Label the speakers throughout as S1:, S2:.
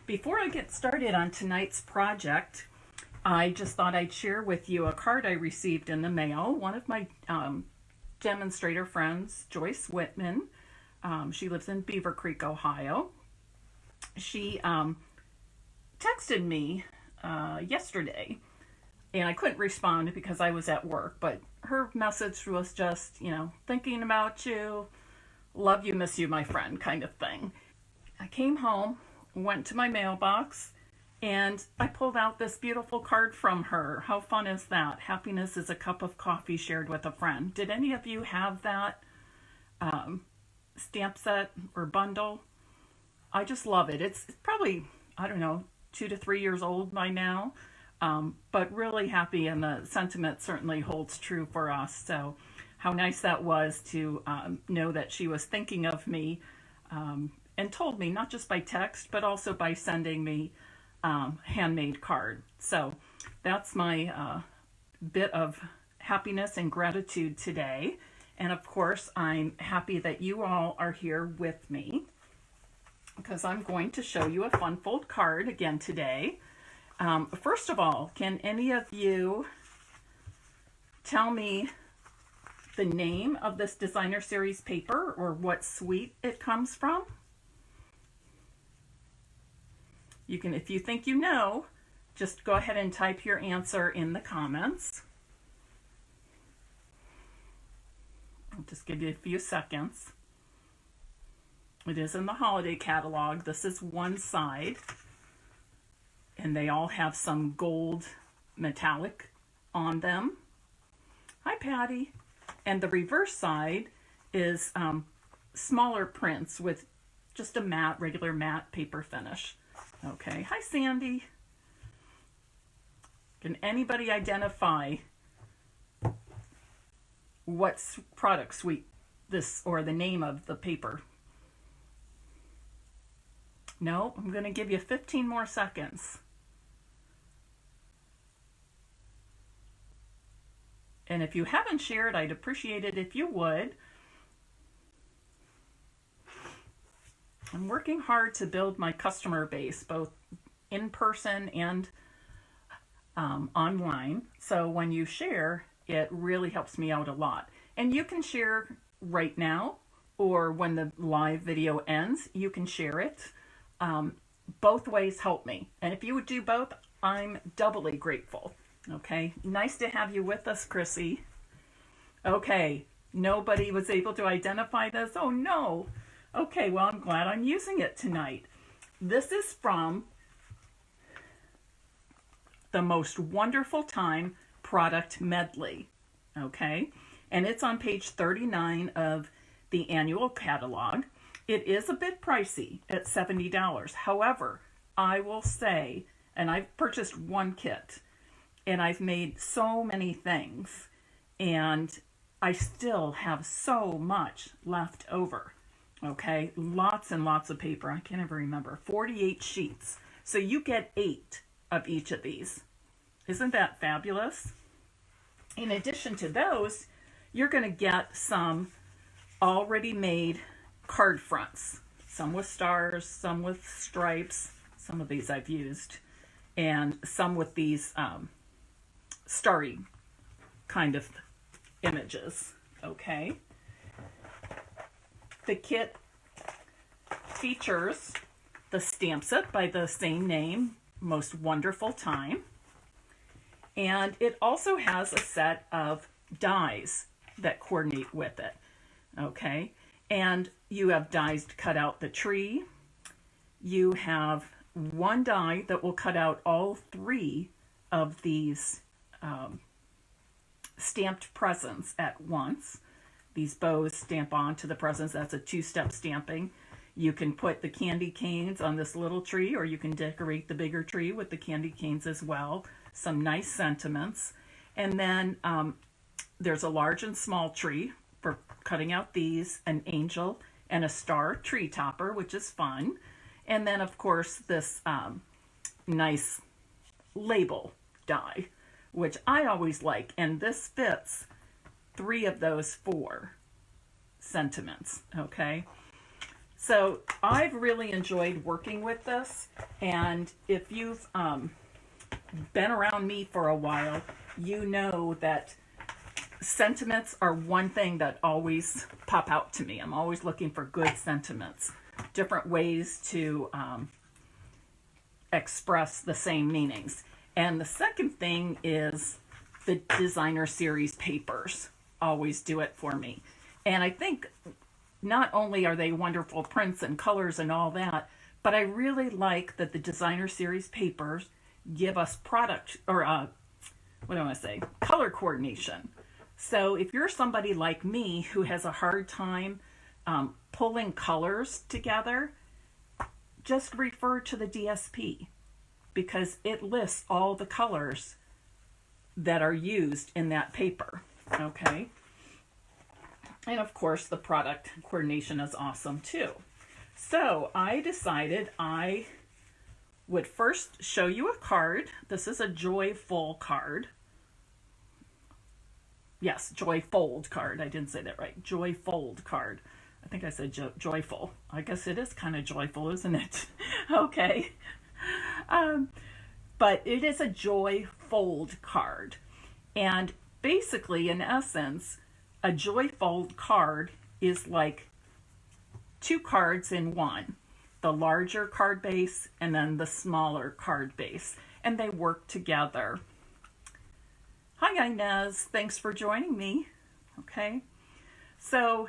S1: Before I get started on tonight's project, I just thought I'd share with you a card I received in the mail. One of my demonstrator friends, Joyce Whitman, she lives in Beaver Creek, Ohio. She texted me yesterday, and I couldn't respond because I was at work, but her message was just, thinking about you, love you, miss you, my friend, kind of thing. I came home, went to my mailbox, and I pulled out this beautiful card from her. How fun is that? Happiness is a cup of coffee shared with a friend. Did any of you have that stamp set or bundle? I just love it. It's probably, 2 to 3 years old by now, but really happy, and the sentiment certainly holds true for us. So how nice that was to know that she was thinking of me and told me, not just by text, but also by sending me handmade card. So that's my bit of happiness and gratitude today. And of course, I'm happy that you all are here with me, because I'm going to show you a fun fold card again today. First of all, can any of you tell me the name of this designer series paper or what suite it comes from? You can, if you think you know, just go ahead and type your answer in the comments. I'll just give you a few seconds. It is in the holiday catalog. This is one side, and they all have some gold metallic on them. Hi, Patty. And the reverse side is smaller prints with just a regular matte paper finish. Okay, hi Sandy. Can anybody identify what product suite this, or the name of the paper? No, I'm going to give you 15 more seconds. And if you haven't shared, I'd appreciate it if you would. I'm working hard to build my customer base, both in person and online. So when you share, it really helps me out a lot. And you can share right now, or when the live video ends, you can share it. Both ways help me. And if you would do both, I'm doubly grateful. Okay, nice to have you with us, Chrissy. Okay, nobody was able to identify this. Oh no. Okay, well, I'm glad I'm using it tonight. This is from the Most Wonderful Time product Medley, okay? And it's on page 39 of the annual catalog. It is a bit pricey at $70. However, I will say, and I've purchased one kit, and I've made so many things, and I still have so much left over. Okay, lots and lots of paper. I can't even remember. 48 sheets. So you get 8 of each of these. Isn't that fabulous? In addition to those, you're going to get some already made card fronts. Some with stars, some with stripes. Some of these I've used. And some with these starry kind of images. Okay. The kit features the stamp set by the same name, Most Wonderful Time. And it also has a set of dies that coordinate with it. Okay. And you have dies to cut out the tree. You have one die that will cut out all 3 of these stamped presents at once. These bows stamp onto the presents. That's a 2-step stamping. You can put the candy canes on this little tree, or you can decorate the bigger tree with the candy canes as well. Some nice sentiments. And then there's a large and small tree for cutting out these, an angel, and a star tree topper, which is fun. And then, of course, this nice label die, which I always like. And this fits 3 of those 4 sentiments, okay? So I've really enjoyed working with this, and if you've been around me for a while, you know that sentiments are one thing that always pop out to me. I'm always looking for good sentiments, different ways to express the same meanings. And the second thing is the designer series papers always do it for me. And I think not only are they wonderful prints and colors and all that, but I really like that the designer series papers give us product, or what do I want to say, color coordination. So if you're somebody like me who has a hard time pulling colors together, just refer to the DSP, because it lists all the colors that are used in that paper, okay? And of course, the product coordination is awesome too. So I decided I would first show you a card. This is a joyful card. Yes, joyfold card. I didn't say that right. Joyfold card. I think I said joyful. I guess it is kind of joyful, isn't it? Okay. But it is a joyfold card. And basically, in essence, a joyfold card is like two cards in one. The larger card base and then the smaller card base. And they work together. Hi Inez, thanks for joining me. Okay, so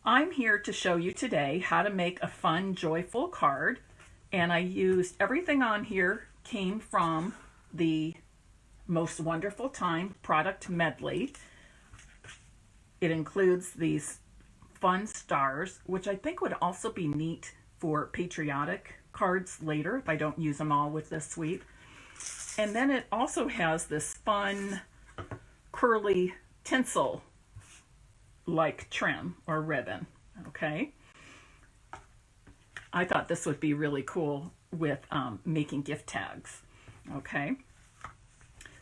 S1: I'm here to show you today how to make a fun, joyful card. And I used everything on here came from the Most Wonderful Time product medley. It includes these fun stars, which I think would also be neat for patriotic cards later if I don't use them all with this suite. And then it also has this fun curly tinsel like trim or ribbon, okay? I thought this would be really cool with making gift tags, okay?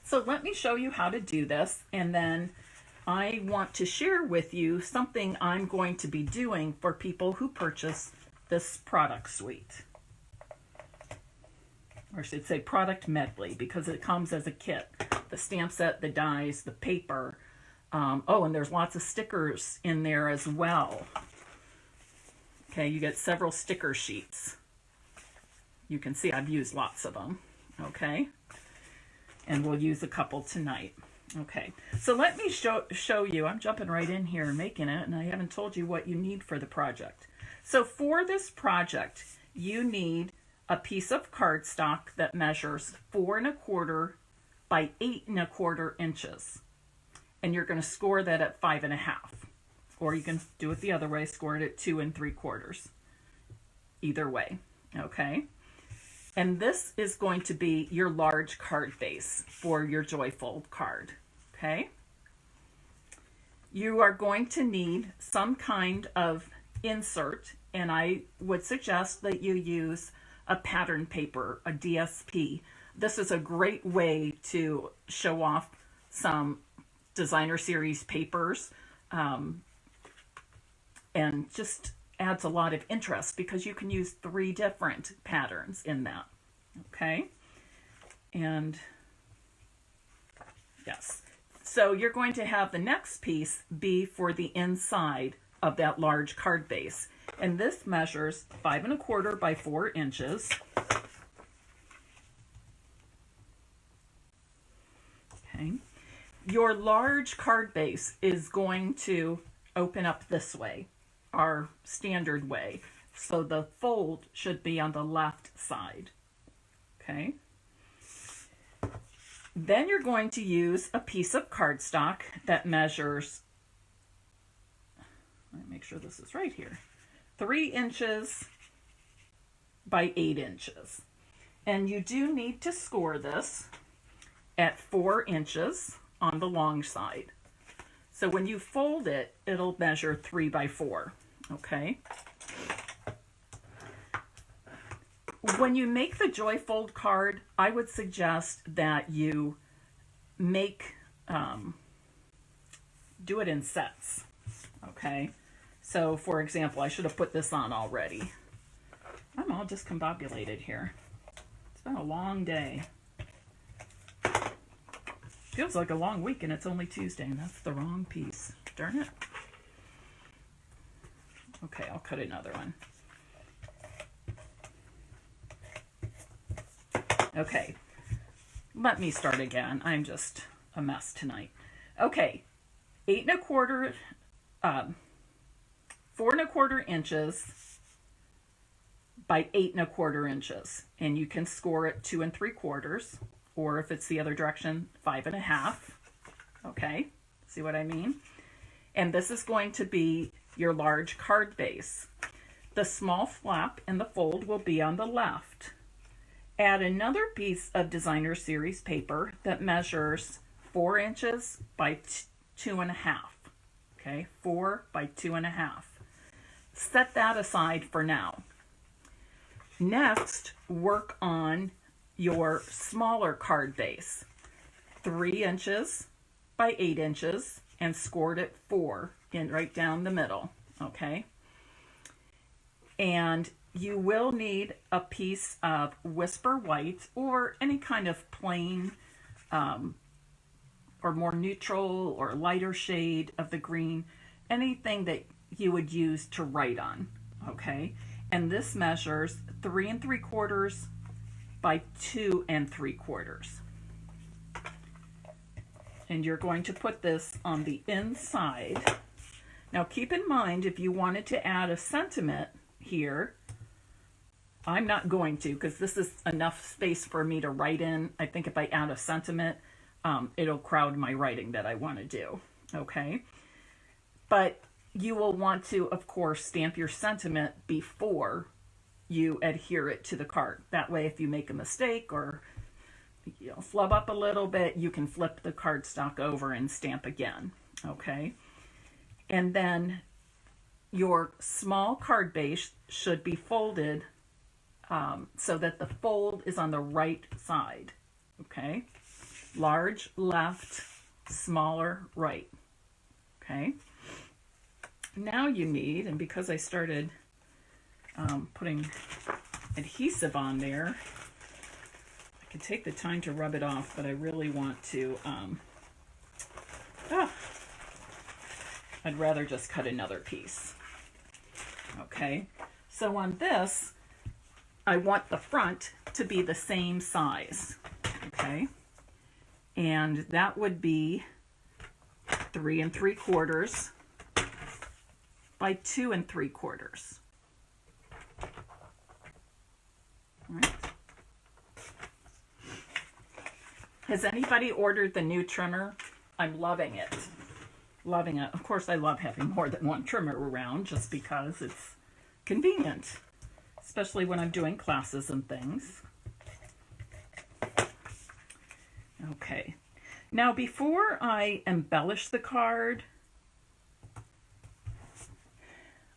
S1: So let me show you how to do this, and then I want to share with you something I'm going to be doing for people who purchase this product suite. Or I should say product medley, because it comes as a kit. The stamp set, the dies, the paper. Oh, and there's lots of stickers in there as well. Okay, you get several sticker sheets. You can see I've used lots of them. Okay, and we'll use a couple tonight. Okay, so let me show you. I'm jumping right in here and making it, and I haven't told you what you need for the project. So for this project, you need a piece of cardstock that measures 4 1/4 by 8 1/4 inches. And you're going to score that at 5 1/2. Or you can do it the other way, score it at 2 3/4. Either way, okay? And this is going to be your large card base for your joyfold card, okay? You are going to need some kind of insert, and I would suggest that you use a pattern paper, a DSP. This is a great way to show off some designer series papers, and just adds a lot of interest because you can use 3 different patterns in that. Okay, and yes, so you're going to have the next piece be for the inside of that large card base, and this measures 5 1/4 by 4 inches. Okay, your large card base is going to open up this way, our standard way, so the fold should be on the left side. Okay, then you're going to use a piece of cardstock that measures, let me make sure this is right here, 3 inches by 8 inches. And you do need to score this at 4 inches on the long side. So when you fold it, it'll measure 3 by 4, okay? When you make the joyfold card, I would suggest that you make, do it in sets, okay? So for example, I should have put this on already. I'm all discombobulated here. It's been a long day. Feels like a long week and it's only Tuesday, and that's the wrong piece. Darn it. Okay, I'll cut another one. Okay, let me start again. I'm just a mess tonight. Okay, 8 1/4, 4 1/4 inches by 8 1/4 inches, and you can score it 2 3/4, or if it's the other direction, 5 1/2. Okay, see what I mean? And this is going to be your large card base. The small flap and the fold will be on the left. Add another piece of designer series paper that measures 4 inches by 2 1/2. Okay, 4 by 2 1/2. Set that aside for now. Next, work on your smaller card base. 3 inches by 8 inches and scored at 4 in right down the middle. Okay, and you will need a piece of Whisper White or any kind of plain or more neutral or lighter shade of the green, anything that you would use to write on. Okay, and this measures 3 3/4 by 2 3/4. And you're going to put this on the inside. Now keep in mind, if you wanted to add a sentiment here, I'm not going to, because this is enough space for me to write in. I think if I add a sentiment, it'll crowd my writing that I want to do. Okay, but you will want to, of course, stamp your sentiment before you adhere it to the card. That way, if you make a mistake or flub up a little bit, you can flip the cardstock over and stamp again. Okay, and then your small card base should be folded so that the fold is on the right side. Okay, large left, smaller right. Okay, now you need, and because I started putting adhesive on there, I can take the time to rub it off, but I really want to I'd rather just cut another piece. Okay, so on this, I want the front to be the same size. Okay, and that would be 3 3/4 by 2 3/4. All right. Has anybody ordered the new trimmer? I'm loving it. Loving it. Of course, I love having more than one trimmer around just because it's convenient, especially when I'm doing classes and things. Okay. Now, before I embellish the card,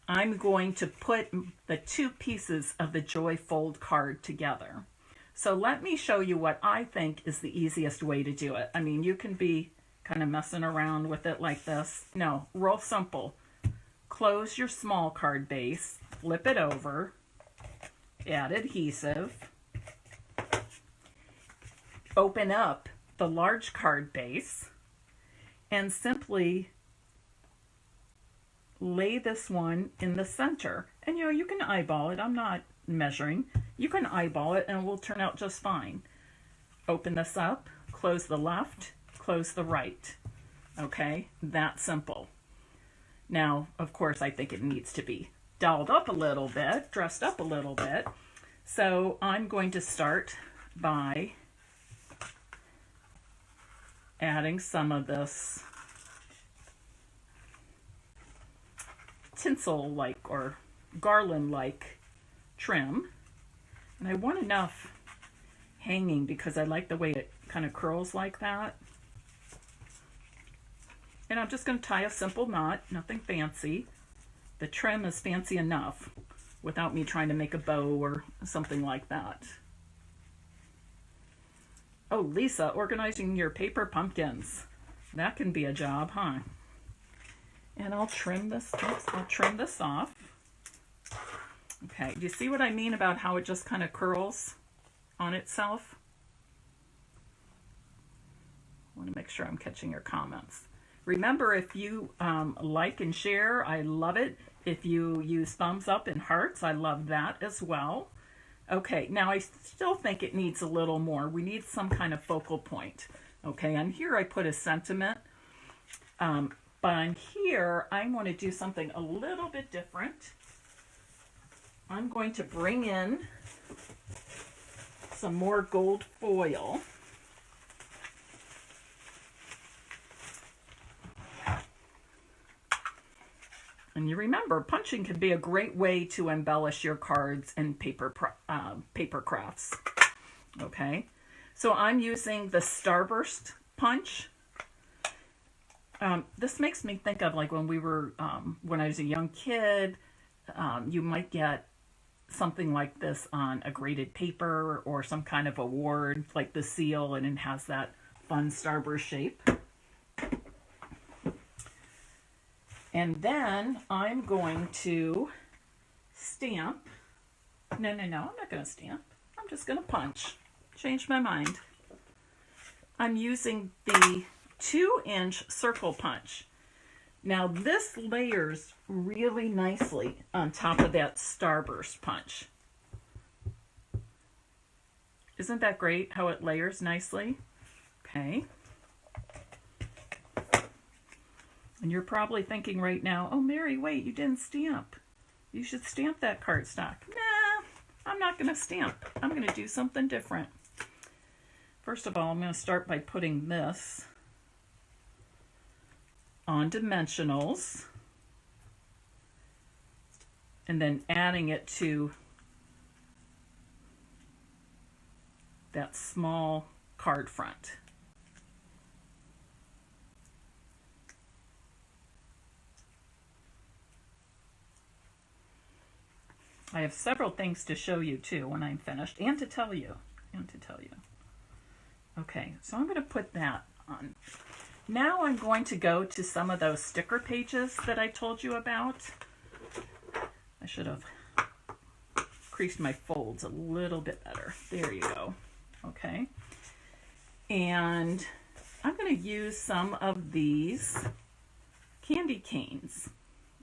S1: I'm going to put the 2 pieces of the Joy Fold card together. So let me show you what I think is the easiest way to do it. I mean, you can be kind of messing around with it like this. No, real simple. Close your small card base, flip it over, add adhesive, open up the large card base, and simply lay this one in the center. And you can eyeball it. I'm not measuring. You can eyeball it and it will turn out just fine. Open this up, close the left, close the right. Okay, that simple. Now, of course, I think it needs to be dolled up a little bit, dressed up a little bit. So I'm going to start by adding some of this tinsel-like or garland-like trim. And I want enough hanging because I like the way it kind of curls like that. And I'm just going to tie a simple knot, nothing fancy. The trim is fancy enough without me trying to make a bow or something like that. Oh, Lisa, organizing your paper pumpkins. That can be a job, huh? And I'll trim this, oops, I'll trim this off. Okay, do you see what I mean about how it just kind of curls on itself? I want to make sure I'm catching your comments. Remember, if you like and share, I love it. If you use thumbs up and hearts, I love that as well. Okay, now I still think it needs a little more. We need some kind of focal point. Okay, and here I put a sentiment. But on here, I'm going to do something a little bit different. I'm going to bring in some more gold foil. And you remember, punching can be a great way to embellish your cards and paper crafts. Okay, so I'm using the Starburst punch. This makes me think of like when we were, when I was a young kid, you might get something like this on a graded paper or some kind of award, like the seal, and it has that fun Starburst shape. And then I'm going to stamp. No, I'm not going to stamp. I'm just going to punch. Change my mind. I'm using the 2-inch circle punch. Now this layers really nicely on top of that Starburst punch. Isn't that great how it layers nicely? Okay. And you're probably thinking right now, oh, Mary, wait, you didn't stamp. You should stamp that cardstock. Nah, I'm not going to stamp. I'm going to do something different. First of all, I'm going to start by putting this on dimensionals and then adding it to that small card front. I have several things to show you too when I'm finished, and to tell you. Okay, so I'm going to put that on. Now I'm going to go to some of those sticker pages that I told you about. I should have creased my folds a little bit better. There you go. Okay. And I'm going to use some of these candy canes.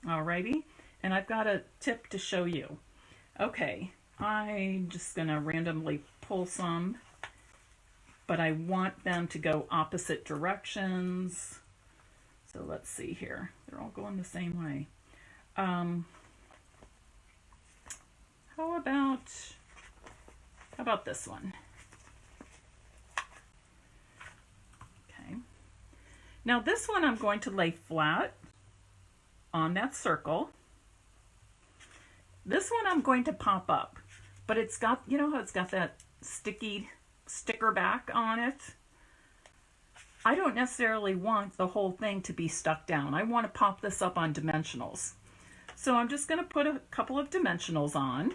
S1: Alrighty. And I've got a tip to show you. Okay, I'm just going to randomly pull some, but I want them to go opposite directions. So let's see here. They're all going the same way. How about this one? Okay. Now this one I'm going to lay flat on that circle. This one I'm going to pop up, but it's got, you know how it's got that sticker back on it? I don't necessarily want the whole thing to be stuck down. I want to pop this up on dimensionals. So I'm just going to put a couple of dimensionals on.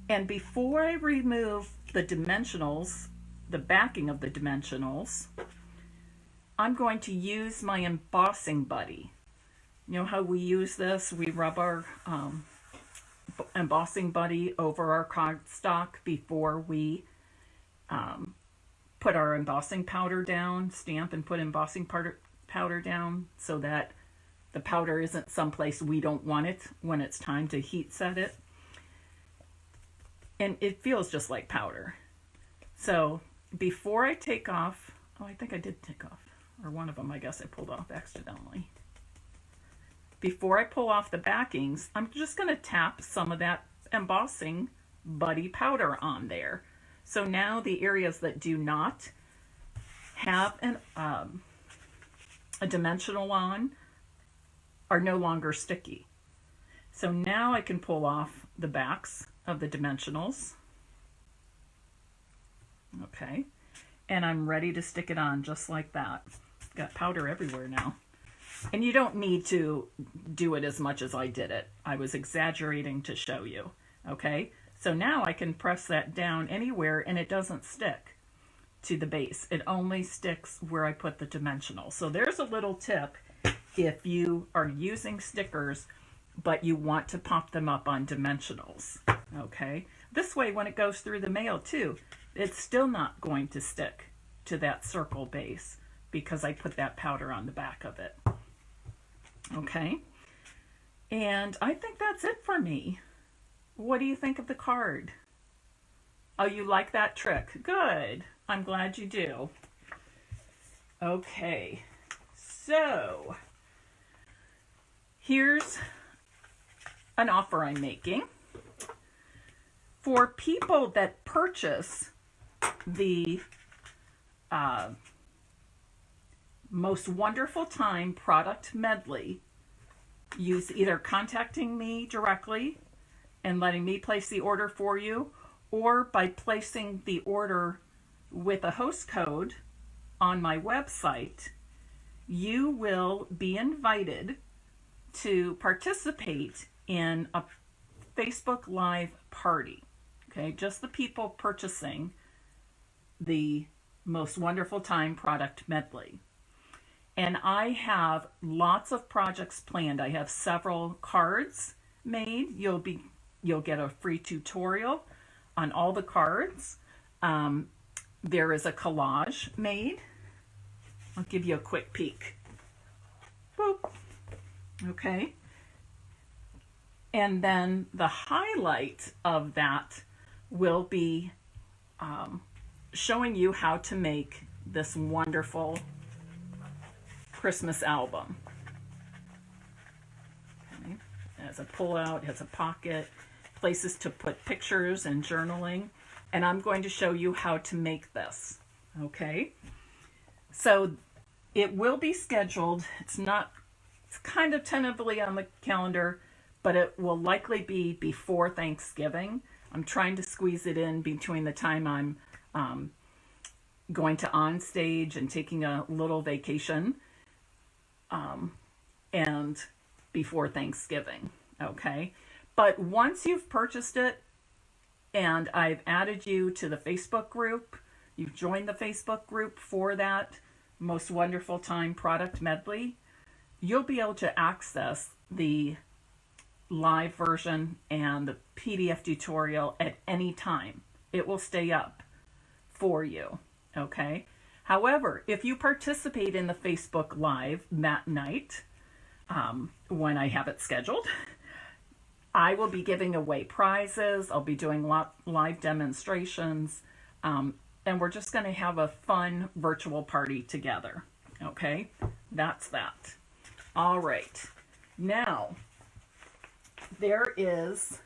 S1: And before I remove the dimensionals, the backing of the dimensionals, I'm going to use my embossing buddy. You know how we use this? We rub our embossing buddy over our cardstock before we put our embossing powder down, stamp and put embossing powder down so that the powder isn't someplace we don't want it when it's time to heat set it. And it feels just like powder. So before I take off, oh, I think I did take off, or one of them I guess I pulled off accidentally. Before I pull off the backings, I'm just going to tap some of that embossing buddy powder on there. So now the areas that do not have a dimensional on are no longer sticky. So now I can pull off the backs of the dimensionals. Okay. And I'm ready to stick it on just like that. Got powder everywhere now. And you don't need to do it as much as I did it. I was exaggerating to show you. Okay, so now I can press that down anywhere and it doesn't stick. to the base. It only sticks where I put the dimensional. So there's a little tip if you are using stickers but you want to pop them up on dimensionals. Okay, this way when it goes through the mail too, it's still not going to stick to that circle base because I put that powder on the back of it. Okay, and I think that's it for me. What do you think of the card? Oh, you like that trick? Good. I'm glad you do. Okay, so here's an offer I'm making. For people that purchase the Most Wonderful Time product medley, use either contacting me directly and letting me place the order for you, or by placing the order with a host code on my website, you will be invited to participate in a Facebook Live party. Okay, just the people purchasing the Most Wonderful Time product medley. And I have lots of projects planned. I have several cards made. You'll get a free tutorial on all the cards. There is a collage made. I'll give you a quick peek. Boop. Okay. And then the highlight of that will be showing you how to make this wonderful Christmas album. Okay. It has a pull-out, it has a pocket, places to put pictures and journaling, and I'm going to show you how to make this. Okay, so it will be scheduled. It's kind of tentatively on the calendar, but it will likely be before Thanksgiving. I'm trying to squeeze it in between the time I'm going to on stage and taking a little vacation and before Thanksgiving. Okay, but once you've purchased it and I've added you to the Facebook group, you've joined the Facebook group for that Most Wonderful Time product medley, you'll be able to access the live version and the PDF tutorial at any time. It will stay up for you. Okay. However, if you participate in the Facebook Live that night, when I have it scheduled, I will be giving away prizes. I'll be doing live demonstrations, and we're just going to have a fun virtual party together. Okay, that's that. All right. Now, there is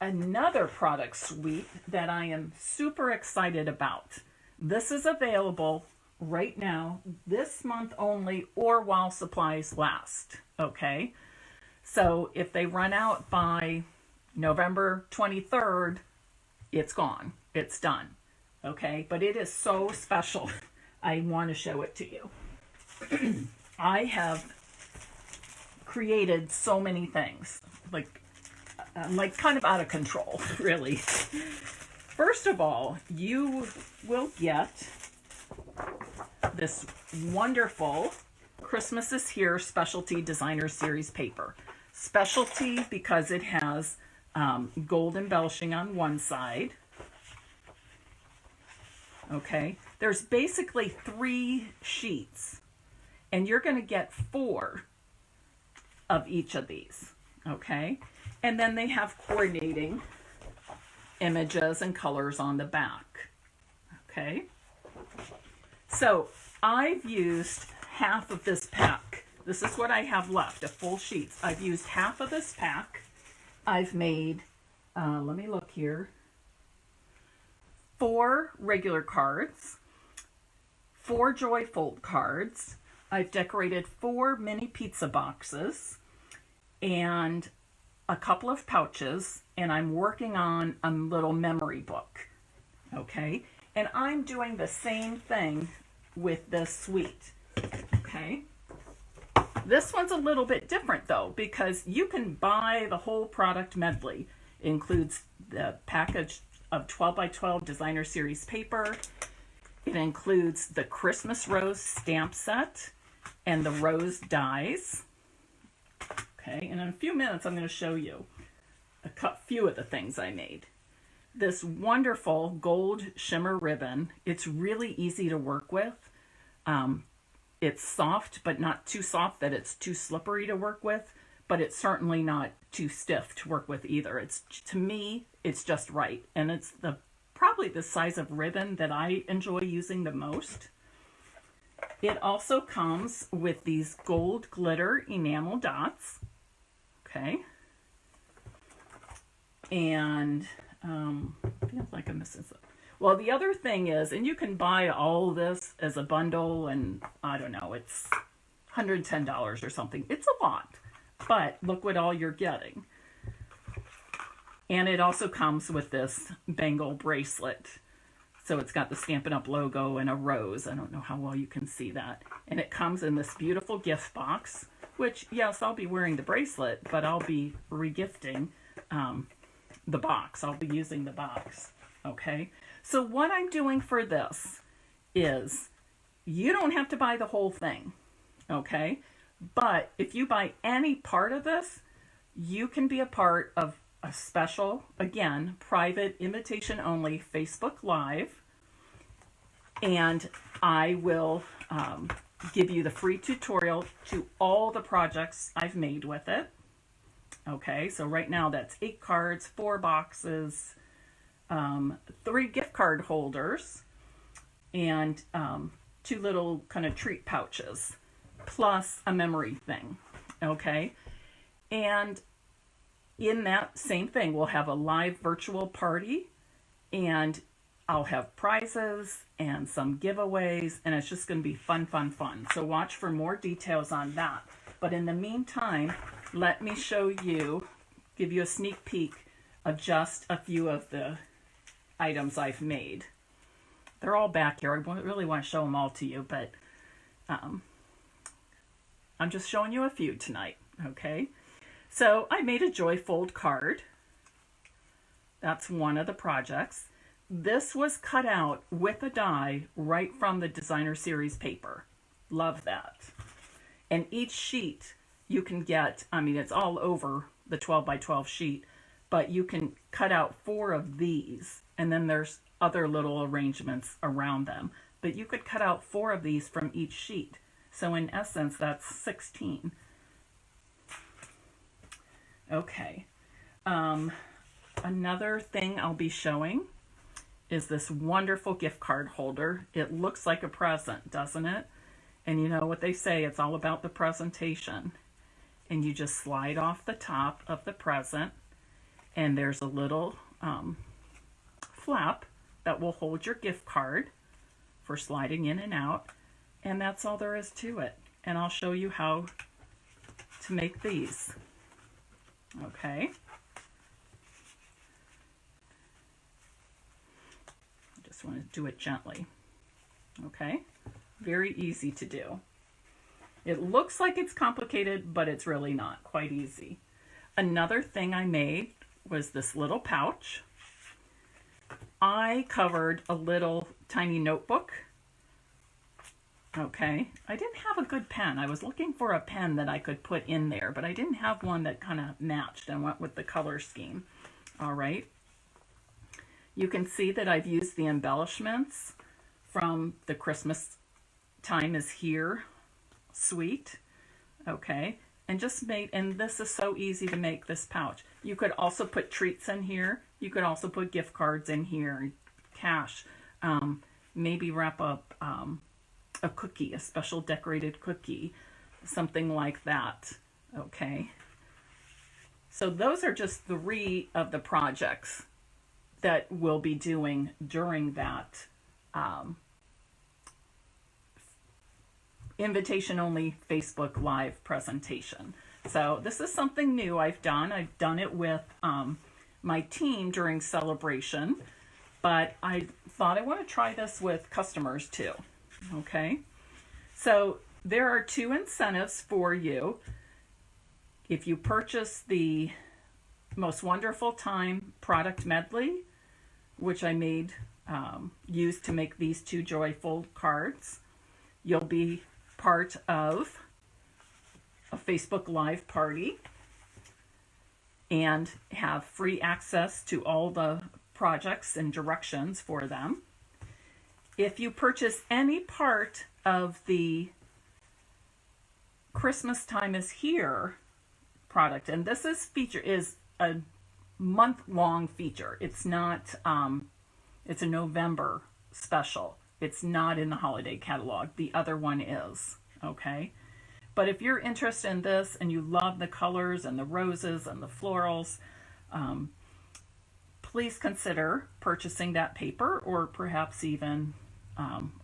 S1: another product suite that I am super excited about. This is available right now, this month only, or while supplies last. Okay, so if they run out by November 23rd, it's gone. It's done. Okay, but it is so special. I want to show it to you. I have created so many things, like kind of out of control, really. First of all, you will get this wonderful Christmas is Here Specialty Designer Series paper. Specialty because it has gold embellishing on one side. Okay, there's basically 3 sheets, and you're going to get 4 of each of these. Okay, and then they have coordinating images and colors on the back. Okay, so I've used half of this pack. This is what I have left, a full sheet. I've used half of this pack. I've made, let me look here, 4 regular cards, 4 Joy Fold cards. I've decorated 4 mini pizza boxes and a couple of pouches, and I'm working on a little memory book. Okay, and I'm doing the same thing with this suite. Okay, this one's a little bit different though, because you can buy the whole product medley. It includes the package of 12 by 12 designer series paper. It includes the Christmas rose stamp set and the rose dies. Okay, and in a few minutes I'm going to show you a few of the things I made. This wonderful gold shimmer ribbon. It's really easy to work with. It's soft, but not too soft that it's too slippery to work with, but it's certainly not too stiff to work with either. It's, to me, it's just right. And it's probably the size of ribbon that I enjoy using the most. It also comes with these gold glitter enamel dots. Okay. And I feel like I'm missing something. Well, the other thing is, and you can buy all this as a bundle, and I don't know, it's $110 or something. It's a lot, but look what all you're getting. And it also comes with this bangle bracelet. So it's got the Stampin' Up logo and a rose. I don't know how well you can see that. And it comes in this beautiful gift box, which, yes, I'll be wearing the bracelet, but I'll be regifting the box. I'll be using the box. Okay. So what I'm doing for this is you don't have to buy the whole thing. Okay. But if you buy any part of this, you can be a part of a special, again, private, invitation only Facebook Live. And I will give you the free tutorial to all the projects I've made with it. Okay, so right now that's 8 cards, 4 boxes, 3 gift card holders, and 2 little kind of treat pouches, plus a memory thing. Okay, and in that same thing, we'll have a live virtual party, and I'll have prizes and some giveaways, and it's just going to be fun, fun, fun. So watch for more details on that. But in the meantime, let me show you, give you a sneak peek of just a few of the items I've made. They're all back here. I really want to show them all to you, but I'm just showing you a few tonight, okay? So I made a joy fold card. That's one of the projects. This was cut out with a die right from the designer series paper. Love that. And each sheet you can get, I mean, it's all over the 12 by 12 sheet, but you can cut out 4 of these, and then there's other little arrangements around them. But you could cut out 4 of these from each sheet. So in essence, that's 16. Okay. Another thing I'll be showing is this wonderful gift card holder. It looks like a present, doesn't it? And you know what they say, it's all about the presentation. And you just slide off the top of the present, and there's a little flap that will hold your gift card for sliding in and out. And that's all there is to it. And I'll show you how to make these. Okay. I just want to do it gently. Okay. Very easy to do. It looks like it's complicated, but it's really not. Quite easy. Another thing I made was this little pouch. I covered a little tiny notebook. Okay. I didn't have a good pen. I was looking for a pen that I could put in there, but I didn't have one that kind of matched and went with the color scheme. All right. You can see that I've used the embellishments from the Christmas Time is Here suite. Okay. And just made, and this is so easy to make, this pouch. You could also put treats in here. You could also put gift cards in here, cash. Maybe wrap up a cookie, a special decorated cookie, something like that. Okay. So those are just 3 of the projects that we'll be doing during that invitation only Facebook Live presentation. So this is something new I've done. I've done it with my team during celebration, but I thought I want to try this with customers too. Okay, so there are 2 incentives for you. If you purchase the Most Wonderful Time product medley which I made, used to make these 2 joyful cards. You'll be part of a Facebook Live party and have free access to all the projects and directions for them. If you purchase any part of the Christmas Time is Here product, and this is a month-long feature. It's not, it's a November special. It's not in the holiday catalog. The other one is, okay? But if you're interested in this and you love the colors and the roses and the florals, please consider purchasing that paper, or perhaps even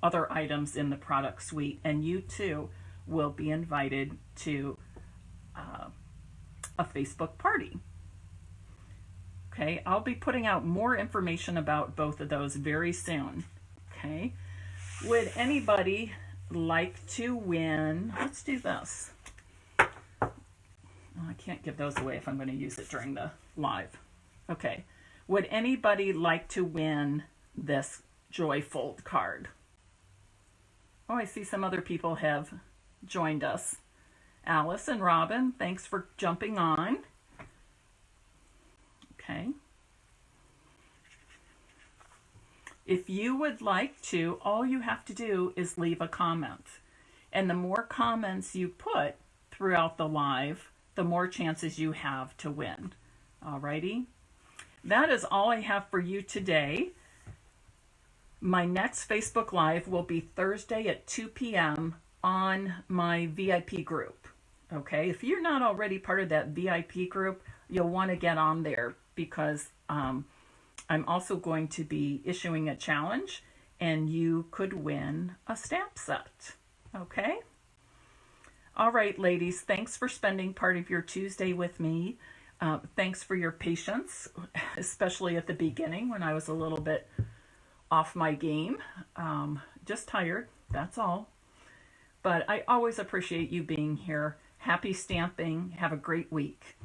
S1: other items in the product suite, and you too will be invited to a Facebook party. Okay, I'll be putting out more information about both of those very soon. Okay, would anybody like to win? Let's do this. Oh, I can't give those away if I'm going to use it during the live. Okay, would anybody like to win this Joyful card? Oh, I see some other people have joined us. Alice and Robin, thanks for jumping on. Okay. If you would like to, all you have to do is leave a comment. And the more comments you put throughout the live, the more chances you have to win. Alrighty? That is all I have for you today. My next Facebook Live will be Thursday at 2 p.m. on my VIP group. Okay, if you're not already part of that VIP group, you'll want to get on there, because I'm also going to be issuing a challenge, and you could win a stamp set. Okay? All right, ladies, thanks for spending part of your Tuesday with me. Thanks for your patience, especially at the beginning when I was a little bit off my game. Just tired, that's all. But I always appreciate you being here. Happy stamping. Have a great week.